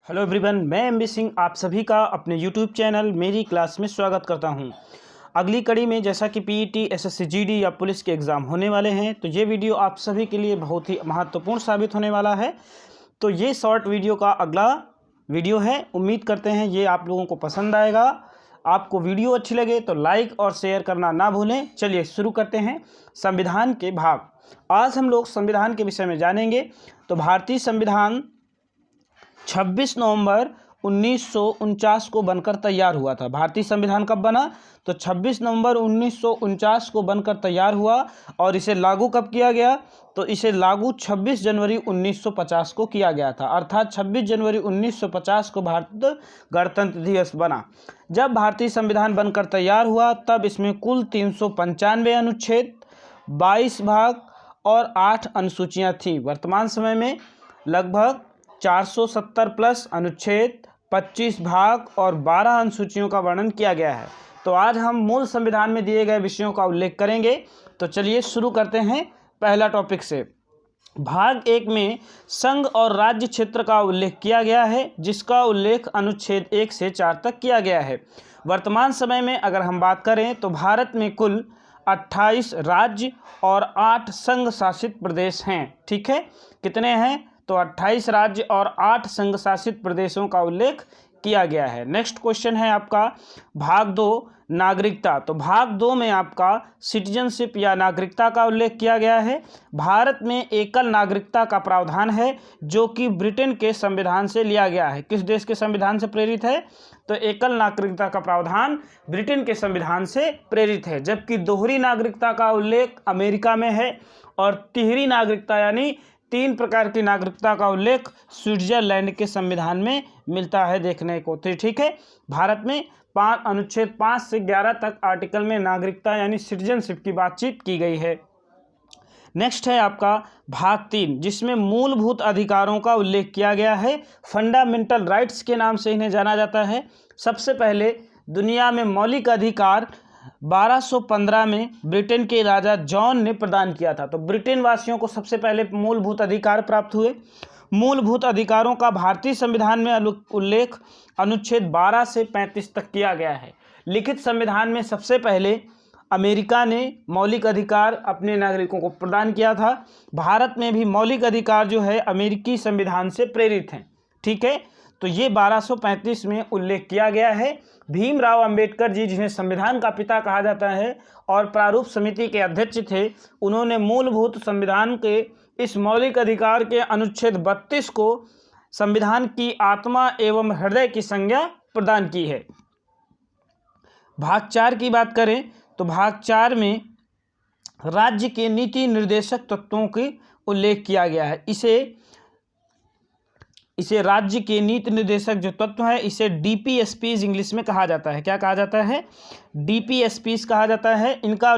Hello everyone, मैं M B Singh आप सभी का अपने यूट्यूब चैनल मेरी क्लास में स्वागत करता हूं। अगली कड़ी में जैसा कि पीईटी, एसएससी, जीडी या पुलिस के एग्ज़ाम होने वाले हैं, तो ये वीडियो आप सभी के लिए बहुत ही महत्वपूर्ण साबित होने वाला है। तो ये शॉर्ट वीडियो का अगला वीडियो है। उम्मीद करते हैं ये आप लोगों को पसंद आएगा। आपको वीडियो अच्छी लगे तो लाइक और शेयर करना ना भूलें। चलिए शुरू करते हैं। संविधान के भाग। आज हम लोग संविधान के विषय में जानेंगे। तो भारतीय संविधान 26 नवंबर 1949 को बनकर तैयार हुआ था। भारतीय संविधान कब बना? तो 26 नवंबर 1949 को बनकर तैयार हुआ। और इसे लागू कब किया गया? तो इसे लागू 26 जनवरी 1950 को किया गया था। अर्थात 26 जनवरी 1950 को भारत गणतंत्र दिवस बना। जब भारतीय संविधान बनकर तैयार हुआ तब इसमें कुल 395 अनुच्छेद, 22 भाग और 8 अनुसूचियाँ थीं। वर्तमान समय में लगभग 470 प्लस अनुच्छेद, 25 भाग और 12 अनुसूचियों का वर्णन किया गया है। तो आज हम मूल संविधान में दिए गए विषयों का उल्लेख करेंगे। तो चलिए शुरू करते हैं पहला टॉपिक से। भाग 1 में संघ और राज्य क्षेत्र का उल्लेख किया गया है, जिसका उल्लेख अनुच्छेद 1 से 4 तक किया गया है। वर्तमान समय में अगर हम बात करें तो भारत में कुल 28 राज्य और 8 संघ शासित प्रदेश हैं। ठीक है, कितने हैं? तो 28 राज्य और 8 संघ शासित प्रदेशों का उल्लेख किया गया है। नेक्स्ट क्वेश्चन है आपका भाग 2 नागरिकता। तो भाग 2 में आपका सिटीजनशिप या नागरिकता का उल्लेख किया गया है। भारत में एकल नागरिकता का प्रावधान है, जो कि ब्रिटेन के संविधान से लिया गया है। किस देश के संविधान से प्रेरित है? तो एकल नागरिकता का प्रावधान ब्रिटेन के संविधान से प्रेरित है। जबकि दोहरी नागरिकता का उल्लेख अमेरिका में है और तिहरी नागरिकता यानी 3 प्रकार की नागरिकता का उल्लेख स्विट्जरलैंड के संविधान में मिलता है देखने को। तो ठीक है, भारत में अनुच्छेद 5 से 11 तक आर्टिकल में नागरिकता यानी सिटीजनशिप की बातचीत की गई है। नेक्स्ट है आपका भाग 3, जिसमें मूलभूत अधिकारों का उल्लेख किया गया है। फंडामेंटल राइट्स के नाम से इन्हें जाना जाता है। सबसे पहले दुनिया में मौलिक अधिकार 1215 में ब्रिटेन के राजा जॉन ने प्रदान किया था। तो ब्रिटेन वासियों को सबसे पहले मूलभूत अधिकार प्राप्त हुए। मूलभूत अधिकारों का भारतीय संविधान में उल्लेख अनुच्छेद 12 से 35 तक किया गया है। लिखित संविधान में सबसे पहले अमेरिका ने मौलिक अधिकार अपने नागरिकों को प्रदान किया था। भारत में भी मौलिक अधिकार जो है अमेरिकी संविधान से प्रेरित हैं। ठीक है, तो ये 1235 में उल्लेख किया गया है। भीमराव अंबेडकर जी, जिन्हें संविधान का पिता कहा जाता है और प्रारूप समिति के अध्यक्ष थे, उन्होंने मूलभूत संविधान के इस मौलिक अधिकार के अनुच्छेद 32 को संविधान की आत्मा एवं हृदय की संज्ञा प्रदान की है। भाग 4 की बात करें तो भाग 4 में राज्य के नीति निर्देशक तत्वों के उल्लेख किया गया है। इसे राज्य के नीति निर्देशक जो तत्व है, इसे डीपीएसपीज इंग्लिश में कहा जाता है। क्या कहा जाता है? डीपीएसपीज कहा जाता है। इनका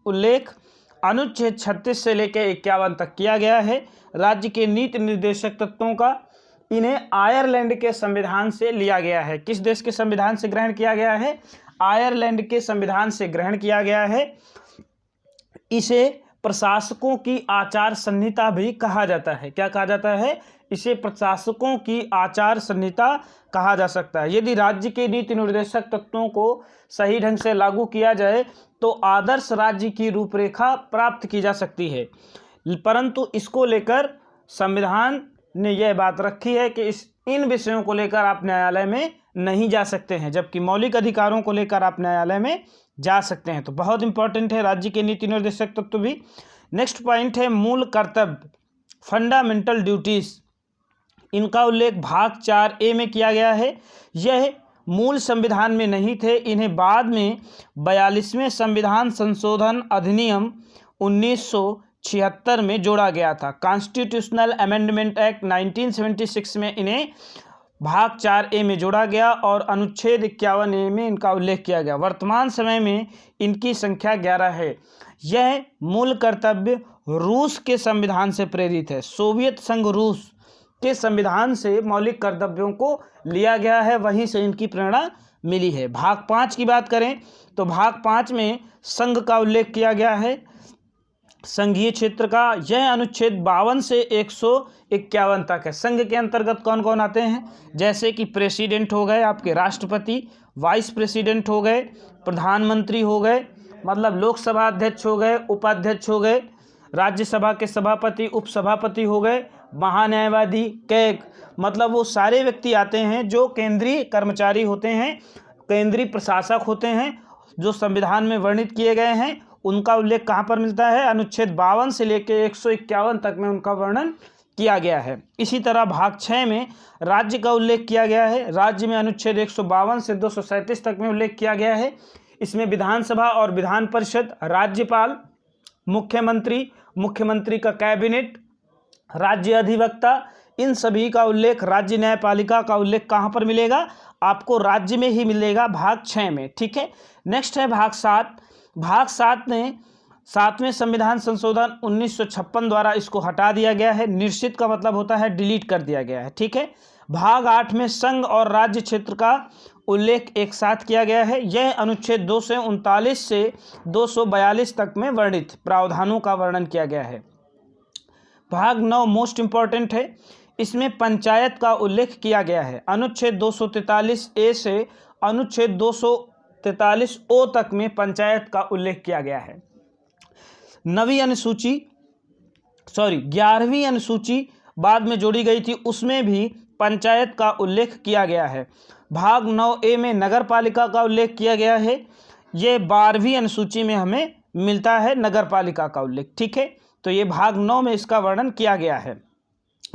उल्लेख अनुच्छेद 36 से लेकर 51 तक किया गया है। राज्य के नीति निर्देशक तत्वों का इन्हें आयरलैंड के संविधान से लिया गया है। किस देश के संविधान से ग्रहण किया गया है? आयरलैंड के संविधान से ग्रहण किया गया है। इसे प्रशासकों की आचार संहिता भी कहा जाता है। क्या कहा जाता है? इसे प्रशासकों की आचार संहिता कहा जा सकता है। यदि राज्य के नीति निर्देशक तत्वों को सही ढंग से लागू किया जाए तो आदर्श राज्य की रूपरेखा प्राप्त की जा सकती है। परंतु इसको लेकर संविधान ने यह बात रखी है कि इन विषयों को लेकर आप न्यायालय में नहीं जा सकते हैं, जबकि मौलिक अधिकारों को लेकर आप न्यायालय में जा सकते हैं। तो बहुत इंपॉर्टेंट है राज्य के नीति निर्देशक तत्व भी। नेक्स्ट पॉइंट है मूल कर्तव्य, फंडामेंटल ड्यूटीज। इनका उल्लेख भाग 4A में किया गया है। यह मूल संविधान में नहीं थे, इन्हें बाद में 42वें संविधान संशोधन अधिनियम 1976 में जोड़ा गया था। कॉन्स्टिट्यूशनल अमेंडमेंट एक्ट 1976 में इन्हें भाग 4A में जोड़ा गया और अनुच्छेद 51A में इनका उल्लेख किया गया। वर्तमान समय में इनकी संख्या 11 है। यह मूल कर्तव्य रूस के संविधान से प्रेरित है। सोवियत संघ रूस के संविधान से मौलिक कर्तव्यों को लिया गया है, वहीं से इनकी प्रेरणा मिली है। भाग 5 की बात करें तो भाग 5 में संघ का उल्लेख किया गया है। संघीय क्षेत्र का। यह अनुच्छेद 52 से 151 तक है। संघ के अंतर्गत कौन कौन आते हैं, जैसे कि प्रेसिडेंट हो गए, आपके राष्ट्रपति, वाइस प्रेसिडेंट हो गए, प्रधानमंत्री हो गए, मतलब लोकसभा अध्यक्ष हो गए, उपाध्यक्ष हो गए, राज्यसभा के सभापति, उपसभापति हो गए, महान्यायवादी, कैग, मतलब वो सारे व्यक्ति आते हैं जो केंद्रीय कर्मचारी होते हैं, केंद्रीय प्रशासक होते हैं, जो संविधान में वर्णित किए गए हैं। उनका उल्लेख कहाँ पर मिलता है, अनुच्छेद 52 से लेकर 151 तक में उनका वर्णन किया गया है। इसी तरह भाग 6 में राज्य का उल्लेख किया गया है। राज्य में अनुच्छेद 152 से 237 तक में उल्लेख किया गया है। इसमें विधानसभा और विधान परिषद, राज्यपाल, मुख्यमंत्री, मुख्यमंत्री का कैबिनेट, राज्य अधिवक्ता, इन सभी का उल्लेख, राज्य न्यायपालिका का उल्लेख कहाँ पर मिलेगा, आपको राज्य में ही मिलेगा, भाग 6 में। ठीक है, नेक्स्ट है भाग 7। भाग 7 में 7वें संविधान संशोधन 1956 द्वारा इसको हटा दिया गया है। निश्चित का मतलब होता है डिलीट कर दिया गया है। ठीक है, भाग 8 में संघ और राज्य क्षेत्र का उल्लेख एक साथ किया गया है। यह अनुच्छेद 239 से 242 तक में वर्णित प्रावधानों का वर्णन किया गया है। भाग 9 मोस्ट इंपॉर्टेंट है। इसमें पंचायत का उल्लेख किया गया है। अनुच्छेद 243A से अनुच्छेद 243O तक में पंचायत का उल्लेख किया गया है। 11वीं अनुसूची बाद में जोड़ी गई थी, उसमें भी पंचायत का उल्लेख किया गया है। भाग 9A में नगर पालिका का उल्लेख किया गया है। ये 12वीं अनुसूची में हमें मिलता है नगर पालिका का उल्लेख। ठीक है, तो ये भाग 9 में इसका वर्णन किया गया है।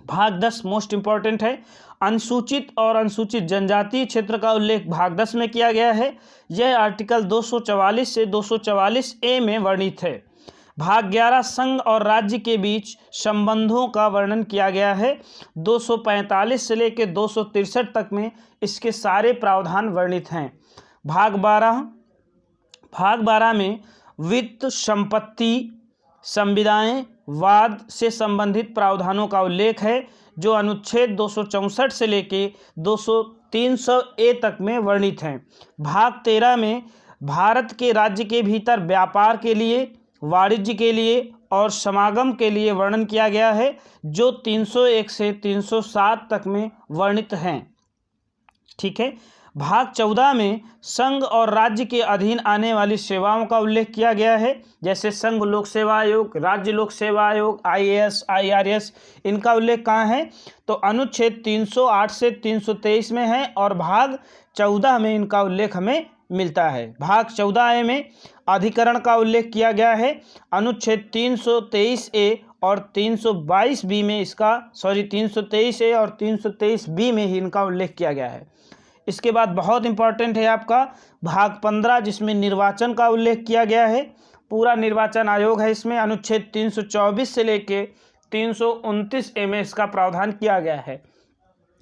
भाग 10 मोस्ट इंपॉर्टेंट है। अनुसूचित और अनुसूचित जनजातीय क्षेत्र का उल्लेख भाग 10 में किया गया है। यह आर्टिकल 244 से 244A में वर्णित है। भाग 11 संघ और राज्य के बीच संबंधों का वर्णन किया गया है। 245 से लेकर 263 तक में इसके सारे प्रावधान वर्णित हैं। भाग 12 में वित्त, संपत्ति, संविदाएं, वाद से संबंधित प्रावधानों का उल्लेख है, जो अनुच्छेद 264 से लेकर 300A तक में वर्णित हैं। भाग 13 में भारत के राज्य के भीतर व्यापार के लिए, वाणिज्य के लिए और समागम के लिए वर्णन किया गया है, जो 301 से 307 तक में वर्णित हैं। ठीक है, भाग 14 में संघ और राज्य के अधीन आने वाली सेवाओं का उल्लेख किया गया है, जैसे संघ लोक सेवा आयोग, राज्य लोक सेवा आयोग, IAS, IRS, इनका उल्लेख कहाँ है, तो अनुच्छेद 308 से 323 में है और भाग 14 में इनका उल्लेख हमें मिलता है। भाग 14A में अधिकरण का उल्लेख किया गया है। अनुच्छेद 323A और 322B में 323A और 323B में ही इनका उल्लेख किया गया है। इसके बाद बहुत इंपॉर्टेंट है आपका भाग 15, जिसमें निर्वाचन का उल्लेख किया गया है। पूरा निर्वाचन आयोग है इसमें। अनुच्छेद 324 से लेके 329A में इसका प्रावधान किया गया है।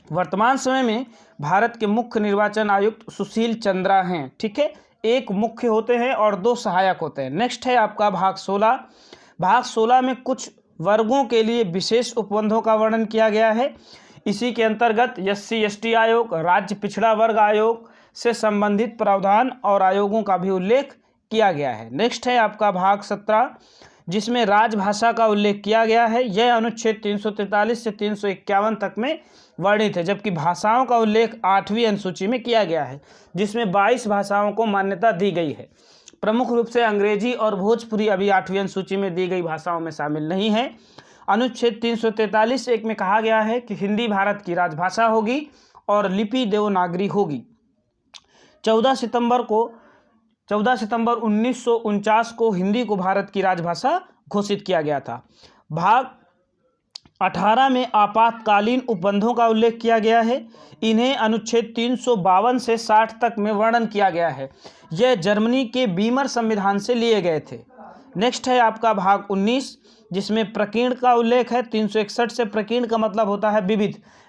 वर्तमान समय में भारत के मुख्य निर्वाचन आयुक्त सुशील चंद्रा हैं। ठीक है, एक मुख्य होते हैं और 2 सहायक होते हैं। नेक्स्ट है आपका भाग 16। भाग 16 में कुछ वर्गों के लिए विशेष उपबंधों का वर्णन किया गया है। इसी के अंतर्गत SC ST आयोग, राज्य पिछड़ा वर्ग आयोग से संबंधित प्रावधान और आयोगों का भी उल्लेख किया गया है। नेक्स्ट है आपका भाग 17, जिसमें राजभाषा का उल्लेख किया गया है। यह अनुच्छेद 343 से 351 तक में वर्णित है, जबकि भाषाओं का उल्लेख 8वीं अनुसूची में किया गया है, जिसमें 22 भाषाओं को मान्यता दी गई है। प्रमुख रूप से अंग्रेजी और भोजपुरी अभी 8वीं अनुसूची में दी गई भाषाओं में शामिल नहीं है। अनुच्छेद 343(1) में कहा गया है कि हिंदी भारत की राजभाषा होगी और लिपि देवनागरी होगी। 14 सितंबर 1949 को हिंदी को भारत की राजभाषा घोषित किया गया था। भाग 18 में आपातकालीन उपबंधों का उल्लेख किया गया है। इन्हें अनुच्छेद 352 से 60 तक में वर्णन किया गया है। यह जर्मनी के बीमर संविधान से लिए गए थे। नेक्स्ट है आपका भाग 19, जिसमें प्रकीर्ण का उल्लेख है। 361 से प्रकीर्ण का मतलब होता है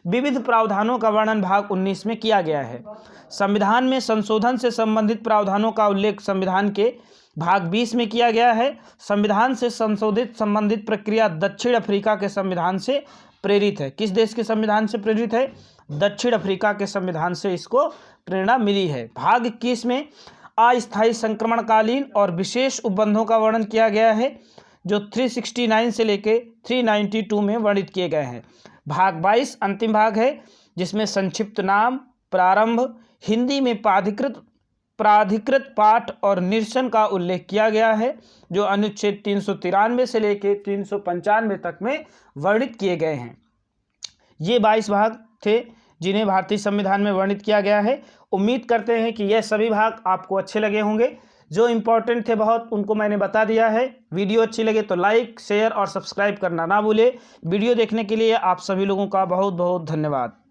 विविध प्रावधानों का वर्णन भाग 19 में किया गया है। संविधान में संशोधन से संबंधित प्रावधानों का उल्लेख संविधान के भाग 20 में किया गया है। संविधान से संबंधित प्रक्रिया दक्षिण अफ्रीका के संविधान से प्रेरित है। किस देश के संविधान से प्रेरित है? दक्षिण अफ्रीका के संविधान से इसको प्रेरणा मिली है। भाग 21 में अस्थायी संक्रमणकालीन और विशेष उपबंधों का वर्णन किया गया है। जो 369 से लेके 392 में वर्णित किए गए हैं। भाग 22 अंतिम भाग है, जिसमें संक्षिप्त नाम, प्रारंभ, हिंदी में प्राधिकृत पाठ और निरसन का उल्लेख किया गया है, जो अनुच्छेद 393 से लेके 395 तक में वर्णित किए गए हैं। ये 22 भाग थे जिन्हें भारतीय संविधान में वर्णित किया गया है। उम्मीद करते हैं कि यह सभी भाग आपको अच्छे लगे होंगे। जो इम्पोर्टेंट थे बहुत, उनको मैंने बता दिया है। वीडियो अच्छी लगे तो लाइक, शेयर और सब्सक्राइब करना ना भूले। वीडियो देखने के लिए आप सभी लोगों का बहुत बहुत धन्यवाद।